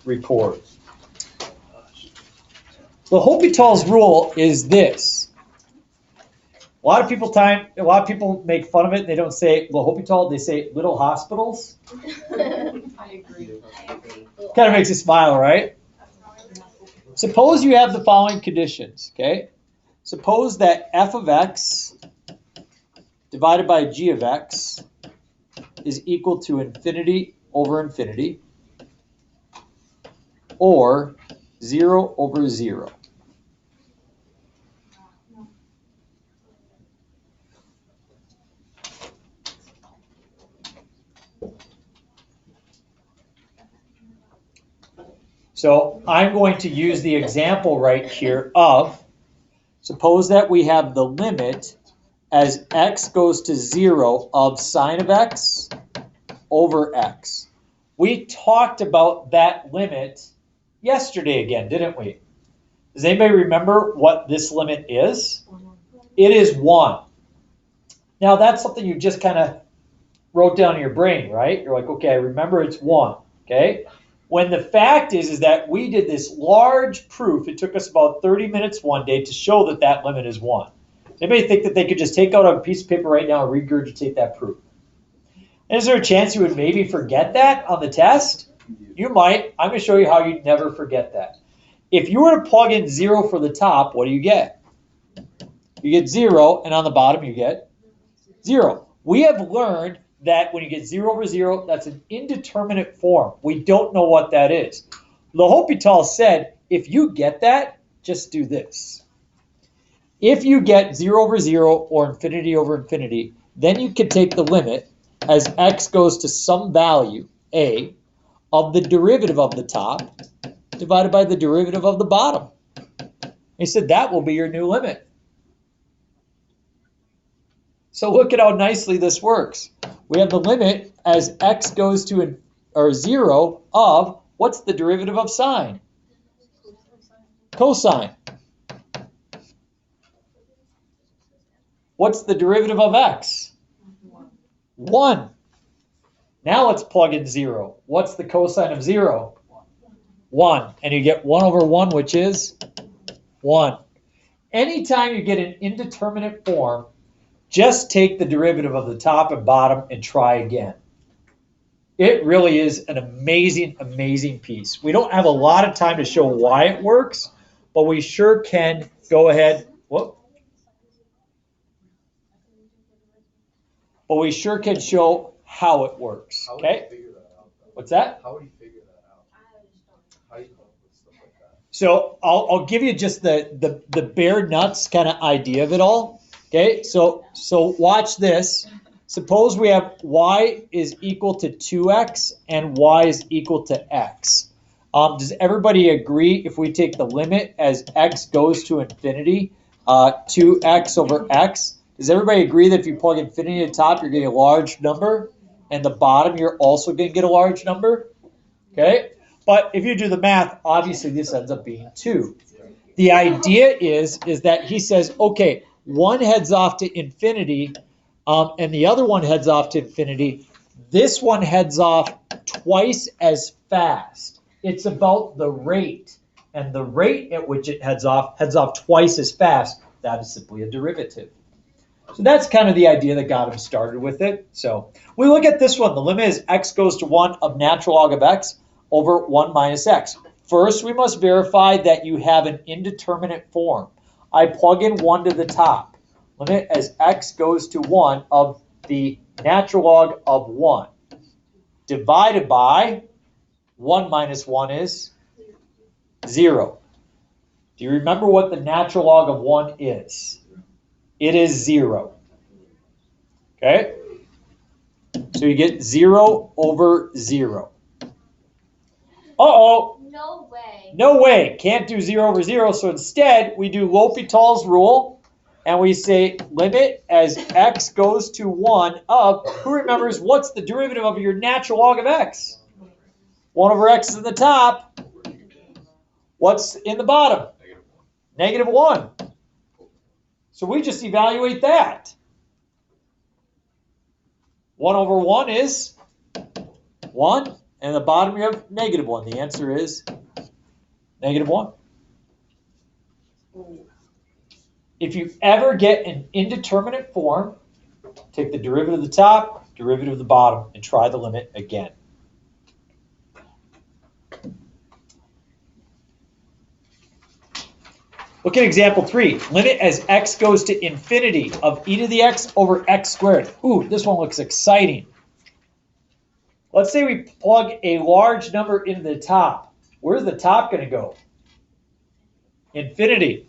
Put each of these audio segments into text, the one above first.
record. L'Hopital's rule is this. A lot of people make fun of it. They don't say L'Hopital, they say little hospitals. I agree. Kind of makes you smile, right? Suppose you have the following conditions, okay? Suppose that f of x divided by g of x is equal to infinity over infinity, or 0 over 0. So I'm going to use the example right here of, suppose that we have the limit as x goes to 0 of sine of x over x. We talked about that limit yesterday again, didn't we? Does anybody remember what this limit is? It is 1. Now that's something you just kind of wrote down in your brain, right? You're like, okay, I remember it's 1, okay? When the fact is that we did this large proof, it took us about 30 minutes one day to show that that limit is 1. Does anybody think that they could just take out a piece of paper right now and regurgitate that proof? And is there a chance you would maybe forget that on the test? You might. I'm going to show you how you never forget that. If you were to plug in 0 for the top, what do you get? You get 0, and on the bottom you get 0. We have learned that when you get 0 over 0, that's an indeterminate form. We don't know what that is. L'Hopital said, if you get that, just do this. If you get 0 over 0 or infinity over infinity, then you can take the limit as x goes to some value, a, of the derivative of the top divided by the derivative of the bottom. He said that will be your new limit. So look at how nicely this works. We have the limit as x goes to 0 of, what's the derivative of sine? Cosine. What's the derivative of x? 1. Now let's plug in 0. What's the cosine of 0? 1. And you get 1 over 1, which is 1. Anytime you get an indeterminate form, just take the derivative of the top and bottom and try again. It really is an amazing, amazing piece. We don't have a lot of time to show why it works, but we sure can go ahead. Whoop. But we sure can show how it works. Okay? How would you figure that out, though? What's that? How would you figure that out? How do you come up with stuff like that? So I'll give you just the bare nuts kind of idea of it all. Okay, so watch this. Suppose we have y is equal to 2x and y is equal to x. Does everybody agree if we take the limit as x goes to infinity, 2x over x? Does everybody agree that if you plug infinity at the top, you're getting a large number, and the bottom you're also going to get a large number? Okay, but if you do the math, obviously this ends up being 2. The idea is that he says, okay, one heads off to infinity, and the other one heads off to infinity. This one heads off twice as fast. It's about the rate, and the rate at which it heads off twice as fast. That is simply a derivative. So that's kind of the idea that got him started with it. So we look at this one. The limit is x goes to 1 of natural log of x over 1 minus x. First, we must verify that you have an indeterminate form. I plug in 1 to the top. Limit as x goes to 1 of the natural log of 1 divided by 1 minus 1 is 0. Do you remember what the natural log of 1 is? It is 0. Okay? So you get 0 over 0. Uh-oh. No way. No way. Can't do 0 over 0. So instead, we do L'Hopital's rule, and we say limit as x goes to 1 of, who remembers what's the derivative of your natural log of x? 1 over x is in the top. What's in the bottom? Negative 1. So we just evaluate that. 1 over 1 is 1, and the bottom you have -1. The answer is -1. If you ever get an indeterminate form, take the derivative of the top, derivative of the bottom, and try the limit again. Look at example 3. Limit as x goes to infinity of e to the x over x squared. Ooh, this one looks exciting. Let's say we plug a large number into the top. Where's the top going to go? Infinity.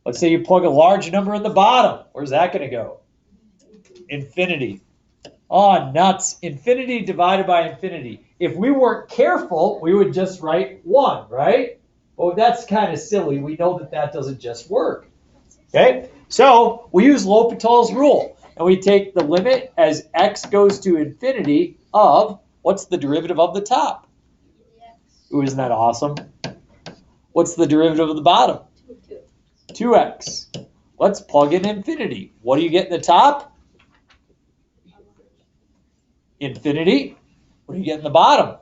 Let's say you plug a large number in the bottom. Where's that going to go? Infinity. Oh, nuts. Infinity divided by infinity. If we weren't careful, we would just write 1, right? Well, that's kind of silly. We know that that doesn't just work. Okay? So we use L'Hopital's rule. And we take the limit as x goes to infinity of, what's the derivative of the top? Ooh, isn't that awesome? What's the derivative of the bottom? 2x. Let's plug in infinity. What do you get in the top? Infinity. What do you get in the bottom?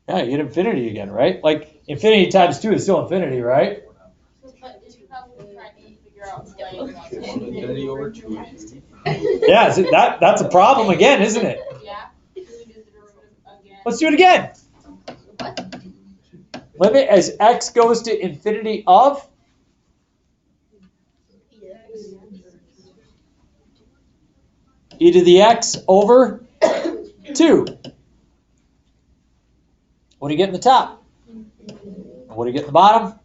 Yeah, you get infinity again, right? Like infinity times 2 is still infinity, right? Infinity over 2. Yeah, so that's a problem again, isn't it? Yeah. Let's do it again. Limit as x goes to infinity of e to the x over 2. What do you get in the top? What do you get in the bottom?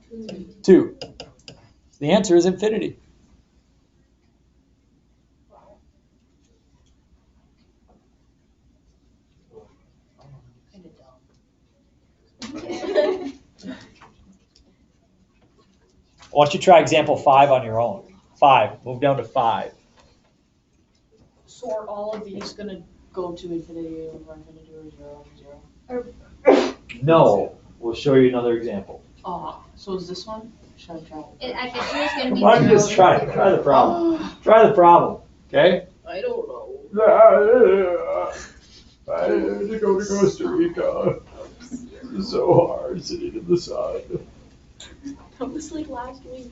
2. So the answer is infinity. I want you to try example 5 on your own. 5. Move down to 5. So are all of these gonna go to infinity over infinity or 0 0? No. We'll show you another example. So is this one? Should I try it? I bet you it's gonna be Why don't you just 0. try the problem? Try the problem, okay? I don't know. I had to go to Costa Rica. It's so hard sitting in the sun. That was like last week.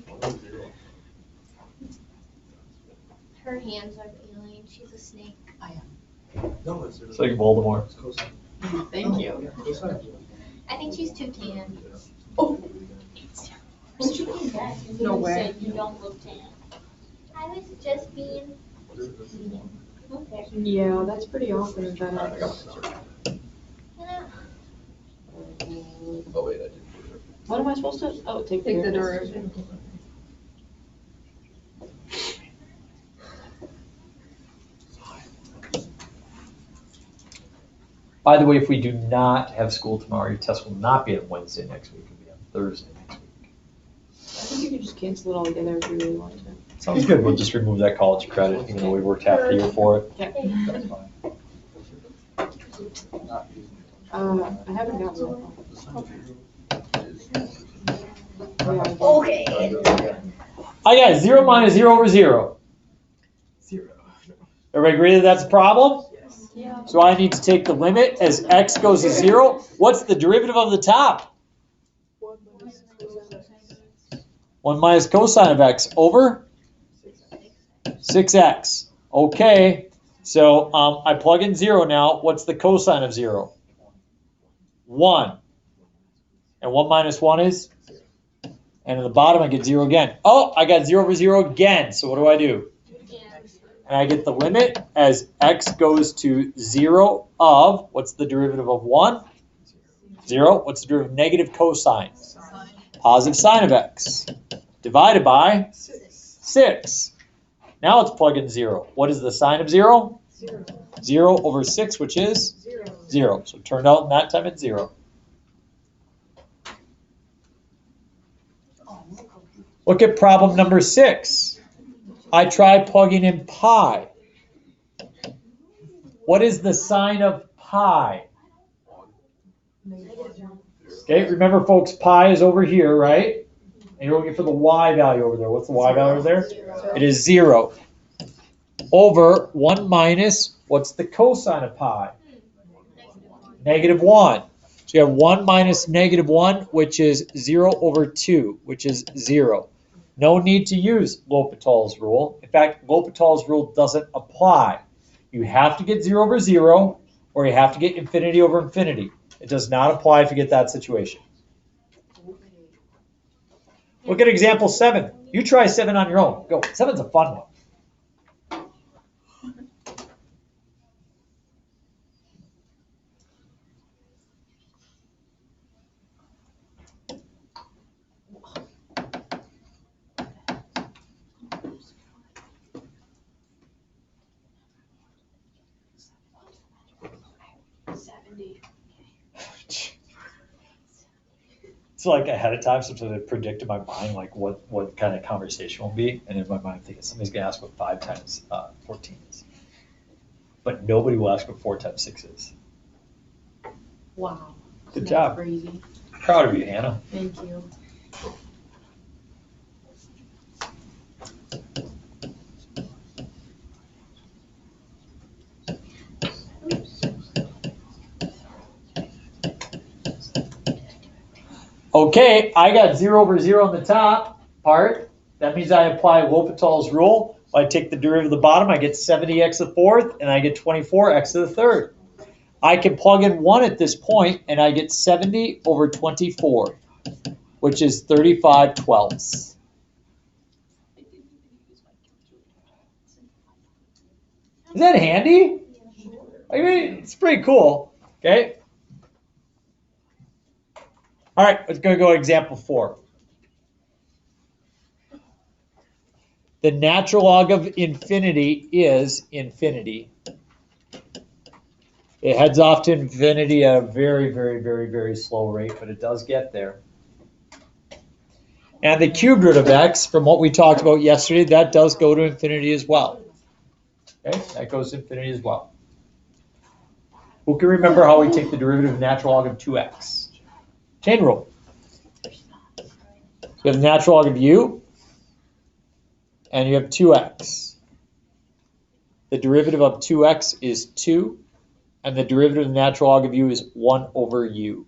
Her hands are peeling. She's a snake. No, It's like Voldemort. Thank you. I think she's too tan. Oh. You No way. said you don't look tan. I was just being. Okay. Yeah, that's pretty often in that. Yeah. Oh wait, I did. What am I supposed to? Oh, take the derivative. By the way, if we do not have school tomorrow, your test will not be on Wednesday next week. It'll be on Thursday next week. I think you can just cancel it all together if you really want to. Sounds good. We'll just remove that college credit, even though we worked half the year for it. Okay. That's fine. I haven't gotten one. Yeah, Okay. I got 0 minus 0 over 0. 0. Everybody agree that that's a problem? yeah. So I need to take the limit as x goes to 0. What's the derivative of the top? 1 minus cosine of x over 6x. Okay, so I plug in 0 now. What's the cosine of 0? 1. And 1 minus 1 is? And at the bottom I get 0 again. Oh, I got 0 over 0 again. So what do? And I get the limit as x goes to 0 of, what's the derivative of 1? 0. What's the derivative of negative cosine? Positive sine of x. Divided by 6. Now let's plug in 0. What is the sine of 0? 0 over 6, which is? 0. So it turned out in that time it's 0. Look at problem number 6. I try plugging in pi. What is the sine of pi? Okay, remember folks, pi is over here, right? And you're looking for the y value over there. What's the y value over there? It is 0. Over 1 minus, what's the cosine of pi? negative 1. So you have 1 minus negative 1, which is 0 over 2, which is 0. No need to use L'Hopital's rule. In fact, L'Hopital's rule doesn't apply. You have to get 0 over 0, or you have to get infinity over infinity. It does not apply if you get that situation. Look at example 7. You try 7 on your own. Go. 7's a fun one. It's like ahead of time, sometimes I predict in my mind like what kind of conversation will be, and in my mind I'm thinking somebody's gonna ask what 5 times 14 is, but nobody will ask what 4 times 6 is. Wow. Good Isn't that job. Crazy. Proud of you, Hannah. Thank you. Okay, I got 0 over 0 on the top part. That means I apply L'Hopital's rule. I take the derivative of the bottom, I get 70x to the fourth, and I get 24x to the third. I can plug in 1 at this point, and I get 70 over 24, which is 35 twelfths. Is that handy? I mean, it's pretty cool. Okay. All right, let's go to example 4. The natural log of infinity is infinity. It heads off to infinity at a very, very, very, very slow rate, but it does get there. And the cubed root of x, from what we talked about yesterday, that does go to infinity as well. Okay, that goes to infinity as well. Who can remember how we take the derivative of the natural log of 2x? Chain rule. So you have the natural log of u, and you have 2x. The derivative of 2x is 2, and the derivative of the natural log of u is 1 over u.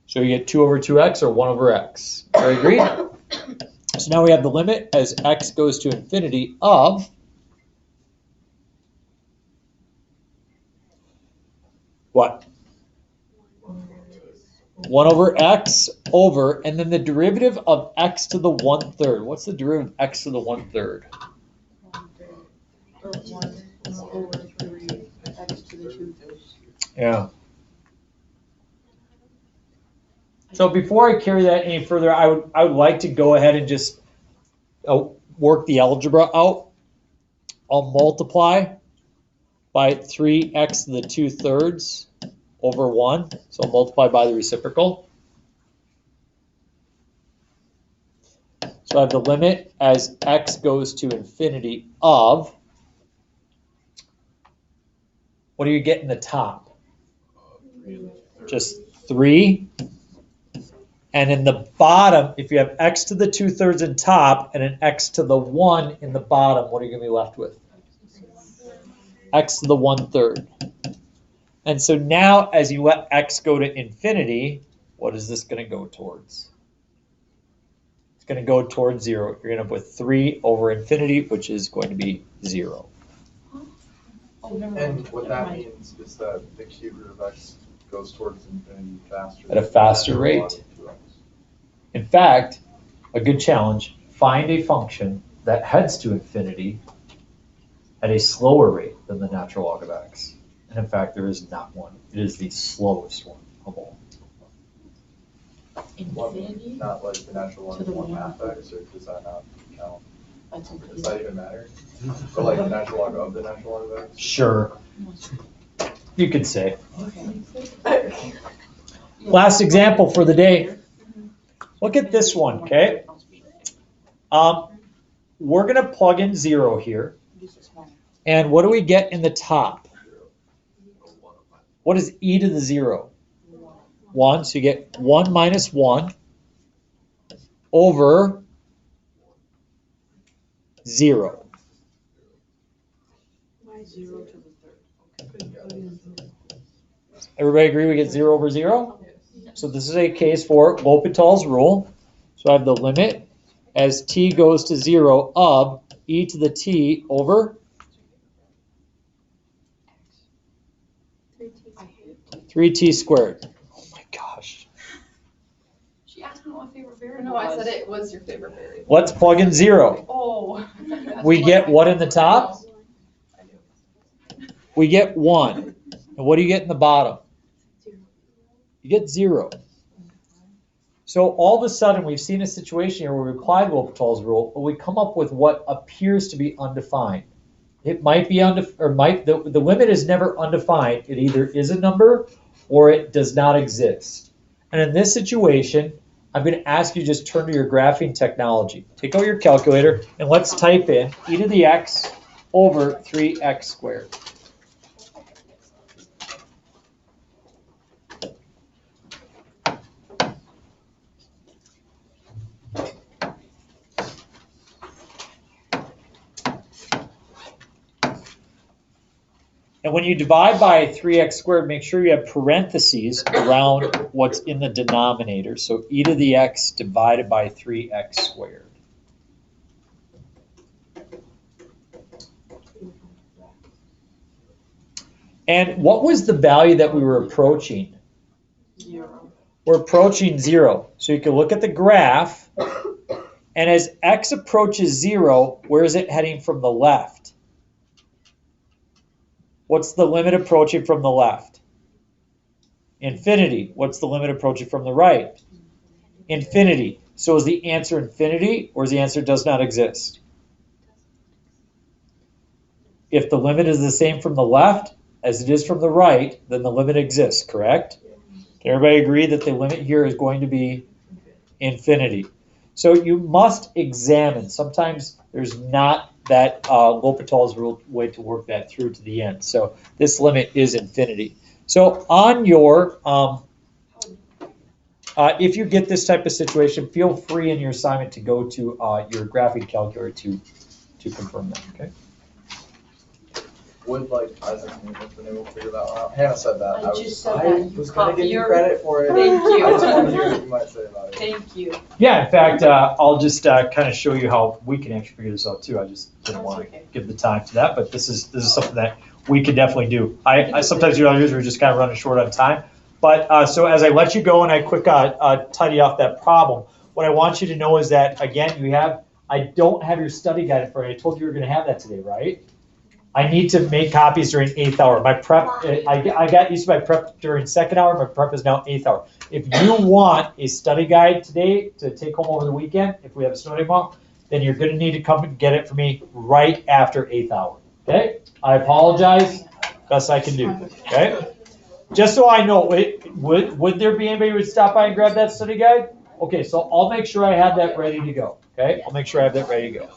So you get 2 over 2x or 1 over x. Everybody agreed? So now we have the limit as x goes to infinity of what? 1 over x over, and then the derivative of x to the 1/3. What's the derivative of x to the 1/3? 1 over 3 x to the 2/3. Yeah. So before I carry that any further, I would like to go ahead and just work the algebra out. I'll multiply by 3x to the 2/3 over 1. So I'll multiply by the reciprocal. So I have the limit as x goes to infinity of, what do you get in the top? Just 3. And in the bottom, if you have x to the 2/3 in top and an x to the 1 in the bottom, what are you going to be left with? X to the 1/3. And so now as you let x go to infinity, what is this going to go towards? It's going to go towards 0. You're going to put 3 over infinity, which is going to be 0. And what that means is that the cube root of x goes towards infinity faster. At a faster rate. In fact, a good challenge, find a function that heads to infinity at a slower rate than the natural log of x. And in fact, there is not one. It is the slowest one of all. Infinity? Not like the natural log To the of 1 one. half x, or does that not count? That's okay. Does that even matter? Or like the natural log of the natural log of x? Sure, you could say. Okay. Last example for the day. Look at this one, okay? We're going to plug in 0 here. And what do we get in the top? What is e to the 0? 1. So you get 1 minus 1 over 0. Why 0 to the 3rd? Okay. Everybody agree we get 0 over 0? So this is a case for L'Hopital's rule. So I have the limit as t goes to 0 of e to the t over 3t squared. Oh my gosh. She asked me what my favorite variable No, I said it was your favorite variable. Let's plug in 0. Oh. We get what in the top? We get 1. And what do you get in the bottom? You get 0. So all of a sudden, we've seen a situation here where we applied L'Hopital's rule, but we come up with what appears to be undefined. It might be the limit is never undefined. It either is a number or it does not exist. And in this situation, I'm going to ask you to just turn to your graphing technology. Take out your calculator and let's type in e to the x over 3x squared. And when you divide by 3x squared, make sure you have parentheses around what's in the denominator. So e to the x divided by 3x squared. And what was the value that we were approaching? 0. We're approaching 0. So you can look at the graph, and as x approaches 0, where is it heading from the left? What's the limit approaching from the left? Infinity. What's the limit approaching from the right? Infinity. So is the answer infinity, or is the answer does not exist? If the limit is the same from the left as it is from the right, then the limit exists, correct? Can everybody agree that the limit here is going to be infinity? So you must examine. Sometimes there's not that L'Hopital's rule way to work that through to the end. So this limit is infinity. So on your, if you get this type of situation, feel free in your assignment to go to your graphing calculator to confirm that, okay? Would like Isaac and have been able to figure that one out? Hannah said that. I just said I that. You was gonna give copy you your- credit for it. Thank you. I just wanted to hear what you might say about it. Thank you. Yeah, in fact, I'll just kind of show you how we can actually figure this out too. I just didn't want to okay. give the time to that, but this is something that we can definitely do. I sometimes you we're just kind of running short on time. But so as I let you go and I quick tidy off that problem, what I want you to know is that again, I don't have your study guide for you. I told you we were going to have that today, right? I need to make copies during 8th hour. My prep, I got used to my prep during 2nd hour. My prep is now 8th hour. If you want a study guide today to take home over the weekend, if we have a snow day tomorrow, then you're going to need to come and get it for me right after 8th hour. Okay? I apologize. Best I can do. Okay? Just so I know, would there be anybody who would stop by and grab that study guide? Okay, so I'll make sure I have that ready to go. Okay? I'll make sure I have that ready to go.